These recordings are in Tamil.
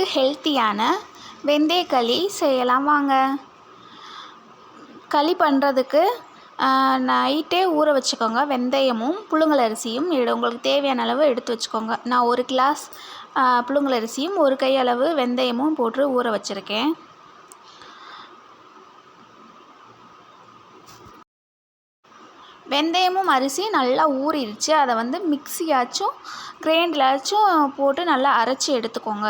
குழந்தைங்களுக்கு ஹெல்த்தியான வெந்தய களி செய்யலாம் வாங்க. களி பண்ணுறதுக்கு நைட்டே ஊற வச்சுக்கோங்க. வெந்தயமும் புழுங்கலரிசியும் உங்களுக்கு தேவையான அளவு எடுத்து வச்சுக்கோங்க. நான் 1 கிளாஸ் புழுங்கலரிசியும் 1 கை அளவு வெந்தயமும் போட்டு ஊற வச்சுருக்கேன். வெந்தயமும் அரிசி நல்லா ஊறிடுச்சு. அதை மிக்ஸியாச்சும் கிரைண்டராச்சும் போட்டு நல்லா அரைச்சி எடுத்துக்கோங்க.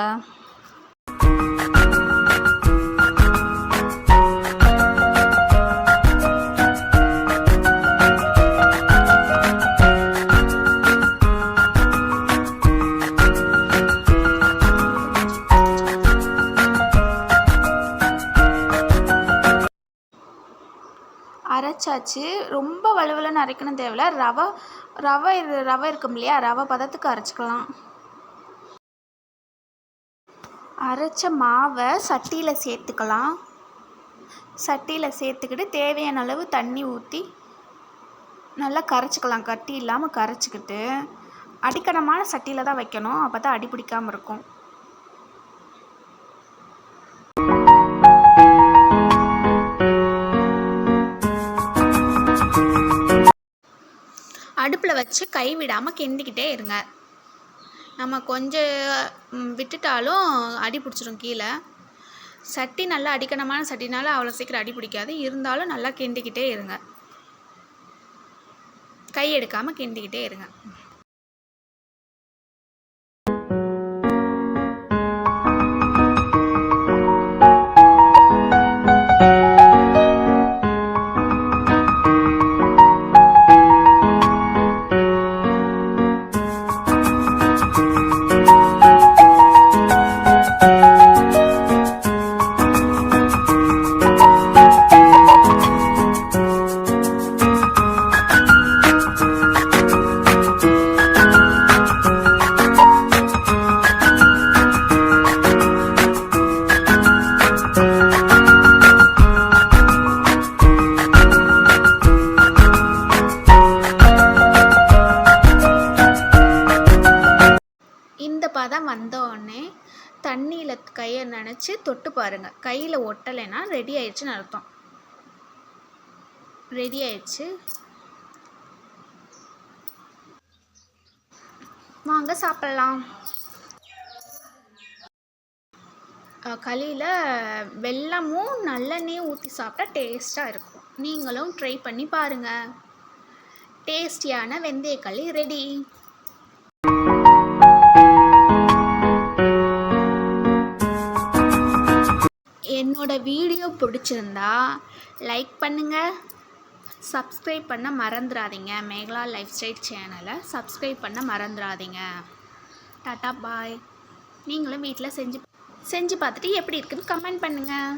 அரைச்சாச்சு. ரொம்ப வலுவலுன்னு அரைக்கணும் தேவையில்ல. ரவை இருக்கும் இல்லையா, ரவை பதத்துக்கு அரைச்சிக்கலாம். அரைச்ச மாவை சட்டியில் சேர்த்துக்கலாம். சட்டியில் சேர்த்துக்கிட்டு தேவையான அளவு தண்ணி ஊற்றி நல்லா கரைச்சிக்கலாம். கட்டி இல்லாமல் கரைச்சிக்கிட்டு அடிக்கனமான சட்டியில் தான் வைக்கணும். அப்போ தான் அடி பிடிக்காமல் இருக்கும். அடுப்பில் வச்சு கைவிடாமல் கிண்டிக்கிட்டே இருங்க. நம்ம கொஞ்சம் விட்டுட்டாலும் அடி பிடிச்சிரும் கீழே. சட்டி நல்லா அடிக்கனமான சட்டினால அவ்வளோ சீக்கிரம் அடி பிடிக்காது. இருந்தாலும் நல்லா கிண்டிக்கிட்டே இருங்க. கை எடுக்காமல் கிண்டிக்கிட்டே இருங்க. இந்த பதம் வந்தோடனே தண்ணியில் கையை நனைச்சி தொட்டு பாருங்கள். கையில் ஒட்டலைன்னா ரெடி ஆயிடுச்சுன்னு அர்த்தம். ரெடி ஆயிடுச்சு. வாங்க சாப்பிட்லாம். களியில் வெல்லமும் நல்லெண்ணெயும் ஊற்றி சாப்பிட்டா டேஸ்ட்டாக இருக்கும். நீங்களும் ட்ரை பண்ணி பாருங்கள். டேஸ்டியான வெந்தய களி ரெடி. என்னோட வீடியோ பிடிச்சிருந்தா லைக் பண்ணுங்கள், சப்ஸ்கிரைப் பண்ண மறந்துடாதீங்க. மேகலா லைஃப் ஸ்டைல் சேனலை சப்ஸ்கிரைப் பண்ண மறந்துடாதீங்க. டாட்டா பாய். நீங்களும் வீட்டில் செஞ்சு பார்த்துட்டு எப்படி இருக்குன்னு கமெண்ட் பண்ணுங்கள்.